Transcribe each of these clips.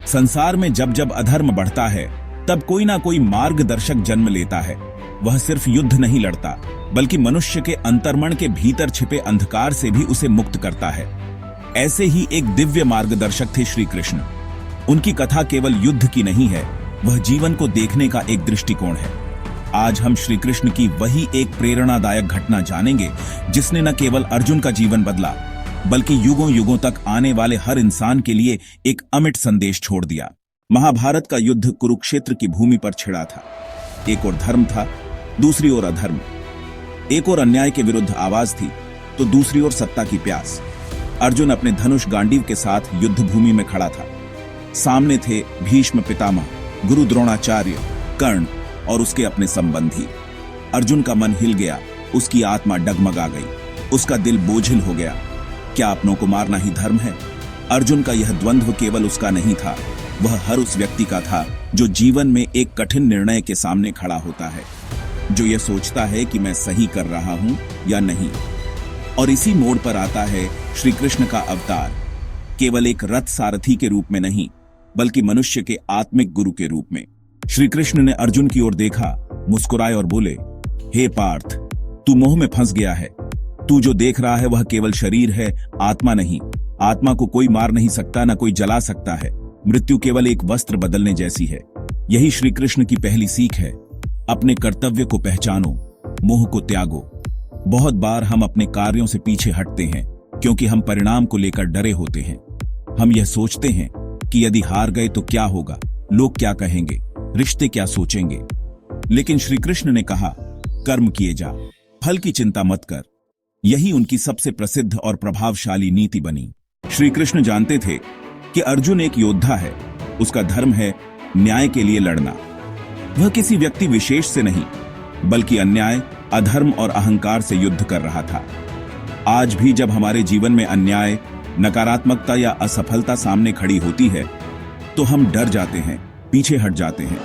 संसार में जब जब अधर्म बढ़ता है तब कोई ना कोई मार्गदर्शक जन्म लेता है। वह सिर्फ युद्ध नहीं लड़ता, बल्कि मनुष्य के अंतर्मन के भीतर छिपे अंधकार से भी उसे मुक्त करता है। ऐसे ही एक दिव्य मार्गदर्शक थे श्री कृष्ण। उनकी कथा केवल युद्ध की नहीं है, वह जीवन को देखने का एक दृष्टिकोण है। आज हम श्री कृष्ण की वही एक प्रेरणादायक घटना जानेंगे जिसने न केवल अर्जुन का जीवन बदला, बल्कि युगों युगों तक आने वाले हर इंसान के लिए एक अमिट संदेश छोड़ दिया। महाभारत का युद्ध कुरुक्षेत्र की भूमि पर छिड़ा था। एक ओर धर्म था, दूसरी ओर अधर्म। एक ओर अन्याय के विरुद्ध आवाज थी, तो दूसरी ओर सत्ता की प्यास। अर्जुन अपने धनुष गांडीव के साथ युद्ध भूमि में खड़ा था। सामने थे भीष्म पितामह, गुरु द्रोणाचार्य, कर्ण और उसके अपने संबंधी। अर्जुन का मन हिल गया, उसकी आत्मा डगमगा गई, उसका दिल बोझिल हो गया। क्या अपनों को मारना ही धर्म है? अर्जुन का यह द्वंद्व केवल उसका नहीं था, वह हर उस व्यक्ति का था जो जीवन में एक कठिन निर्णय के सामने खड़ा होता है, जो यह सोचता है कि मैं सही कर रहा हूं या नहीं। और इसी मोड़ पर आता है श्री कृष्ण का अवतार, केवल एक रथ सारथी के रूप में नहीं, बल्कि मनुष्य के आत्मिक गुरु के रूप में। श्री कृष्ण ने अर्जुन की ओर देखा, मुस्कुराए और बोले, हे पार्थ, तू मोह में फंस गया है। तू जो देख रहा है वह केवल शरीर है, आत्मा नहीं। आत्मा को कोई मार नहीं सकता, न कोई जला सकता है। मृत्यु केवल एक वस्त्र बदलने जैसी है। यही श्री कृष्ण की पहली सीख है, अपने कर्तव्य को पहचानो, मोह को त्यागो। बहुत बार हम अपने कार्यों से पीछे हटते हैं क्योंकि हम परिणाम को लेकर डरे होते हैं। हम यह सोचते हैं कि यदि हार गए तो क्या होगा, लोग क्या कहेंगे, रिश्ते क्या सोचेंगे। लेकिन श्री कृष्ण ने कहा, कर्म किए जा, फल की चिंता मत कर। यही उनकी सबसे प्रसिद्ध और प्रभावशाली नीति बनी। श्री कृष्ण जानते थे कि अर्जुन एक योद्धा है, उसका धर्म है न्याय के लिए लड़ना। वह किसी व्यक्ति विशेष से नहीं, बल्कि अन्याय, अधर्म और अहंकार से युद्ध कर रहा था। आज भी जब हमारे जीवन में अन्याय, नकारात्मकता या असफलता सामने खड़ी होती है तो हम डर जाते हैं, पीछे हट जाते हैं।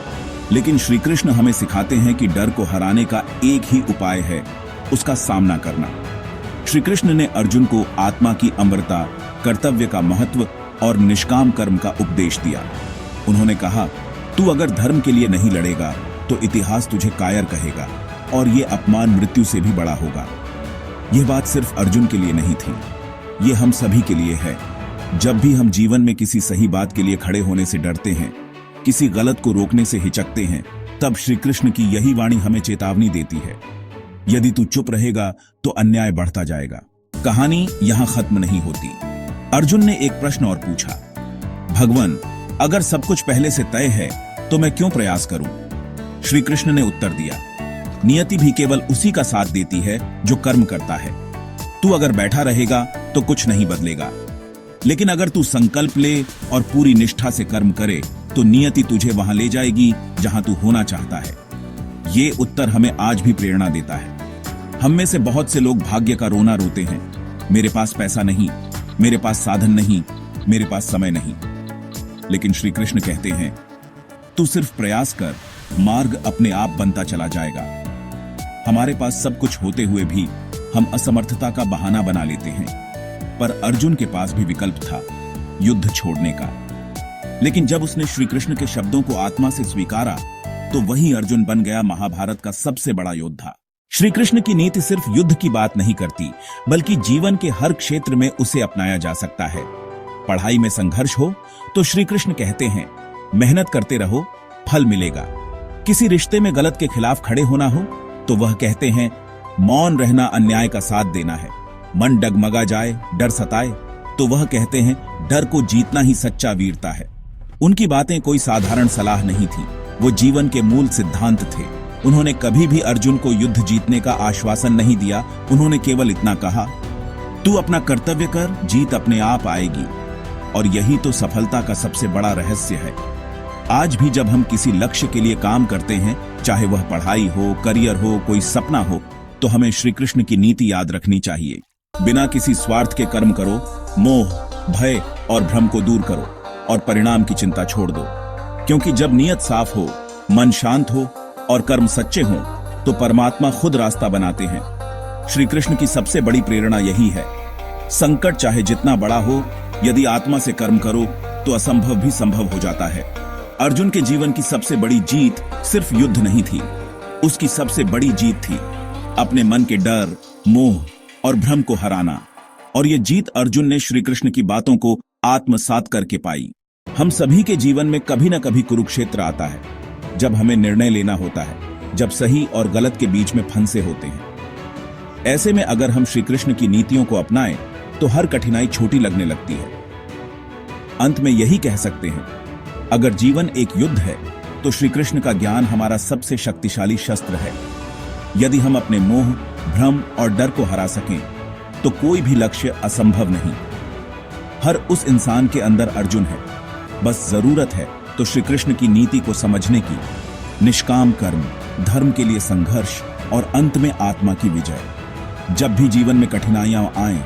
लेकिन श्री कृष्ण हमें सिखाते हैं कि डर को हराने का एक ही उपाय है, उसका सामना करना। श्री कृष्ण ने अर्जुन को आत्मा की अमरता, कर्तव्य का महत्व और निष्काम कर्म का उपदेश दिया। उन्होंने कहा, तू अगर धर्म के लिए नहीं लड़ेगा तो इतिहास तुझे कायर कहेगा और ये अपमान मृत्यु से भी बड़ा होगा। यह बात सिर्फ अर्जुन के लिए नहीं थी, ये हम सभी के लिए है। जब भी हम जीवन में किसी सही बात के लिए खड़े होने से डरते हैं, किसी गलत को रोकने से हिचकते हैं, तब श्री कृष्ण की यही वाणी हमें चेतावनी देती है, यदि तू चुप रहेगा तो अन्याय बढ़ता जाएगा। कहानी यहां खत्म नहीं होती। अर्जुन ने एक प्रश्न और पूछा, भगवान, अगर सब कुछ पहले से तय है तो मैं क्यों प्रयास करूं? श्री कृष्ण ने उत्तर दिया, नियति भी केवल उसी का साथ देती है जो कर्म करता है। तू अगर बैठा रहेगा तो कुछ नहीं बदलेगा, लेकिन अगर तू संकल्प ले और पूरी निष्ठा से कर्म करे तो नियति तुझे वहां ले जाएगी जहां तू होना चाहता है। ये उत्तर हमें आज भी प्रेरणा देता है। हम में से बहुत से लोग भाग्य का रोना रोते हैं, मेरे पास पैसा नहीं, मेरे पास साधन नहीं, मेरे पास समय नहीं। लेकिन श्री कृष्ण कहते हैं, तू सिर्फ प्रयास कर, मार्ग अपने आप बनता चला जाएगा। हमारे पास सब कुछ होते हुए भी हम असमर्थता का बहाना बना लेते हैं, पर अर्जुन के पास भी विकल्प था, युद्ध छोड़ने का। लेकिन जब उसने श्री कृष्ण के शब्दों को आत्मा से स्वीकारा तो वही अर्जुन बन गया महाभारत का सबसे बड़ा योद्धा। श्री कृष्ण की नीति सिर्फ युद्ध की बात नहीं करती, बल्कि जीवन के हर क्षेत्र में उसे अपनाया जा सकता है। पढ़ाई में संघर्ष हो तो श्री कृष्ण कहते हैं, मेहनत करते रहो, फल मिलेगा। किसी रिश्ते में गलत के खिलाफ खड़े होना हो तो वह कहते हैं, मौन रहना अन्याय का साथ देना है। मन डगमगा जाए, डर सताए तो वह कहते हैं, डर को जीतना ही सच्चा वीरता है। उनकी बातें कोई साधारण सलाह नहीं थी, वो जीवन के मूल सिद्धांत थे। उन्होंने कभी भी अर्जुन को युद्ध जीतने का आश्वासन नहीं दिया, उन्होंने केवल इतना कहा, तू अपना कर्तव्य कर, जीत अपने आप आएगी। और यही तो सफलता का सबसे बड़ा रहस्य है। आज भी जब हम किसी लक्ष्य के लिए काम करते हैं, चाहे वह पढ़ाई हो, करियर हो, कोई सपना हो, तो हमें श्री कृष्ण की नीति याद रखनी चाहिए। बिना किसी स्वार्थ के कर्म करो, मोह, भय और भ्रम को दूर करो और परिणाम की चिंता छोड़ दो। क्योंकि जब नियत साफ हो, मन शांत हो और कर्म सच्चे हों, तो परमात्मा खुद रास्ता बनाते हैं। श्री कृष्ण की सबसे बड़ी प्रेरणा यही है, संकट चाहे जितना बड़ा हो, यदि आत्मा से कर्म करो तो असंभव भी संभव हो जाता है। अर्जुन के जीवन की सबसे बड़ी जीत सिर्फ युद्ध नहीं थी, उसकी सबसे बड़ी जीत थी अपने मन के डर, मोह और भ्रम को हराना। और यह जीत अर्जुन ने श्री कृष्ण की बातों को आत्मसात करके पाई। हम सभी के जीवन में कभी न कभी कुरुक्षेत्र आता है, जब हमें निर्णय लेना होता है, जब सही और गलत के बीच में फंसे होते हैं। ऐसे में अगर हम श्री कृष्ण की नीतियों को अपनाएं तो हर कठिनाई छोटी लगने लगती है। अंत में यही कह सकते हैं, अगर जीवन एक युद्ध है तो श्री कृष्ण का ज्ञान हमारा सबसे शक्तिशाली शस्त्र है। यदि हम अपने मोह, भ्रम और डर को हरा सकें तो कोई भी लक्ष्य असंभव नहीं। हर उस इंसान के अंदर अर्जुन है, बस जरूरत है तो श्री कृष्ण की नीति को समझने की, निष्काम कर्म, धर्म के लिए संघर्ष और अंत में आत्मा की विजय। जब भी जीवन में कठिनाइयां आएं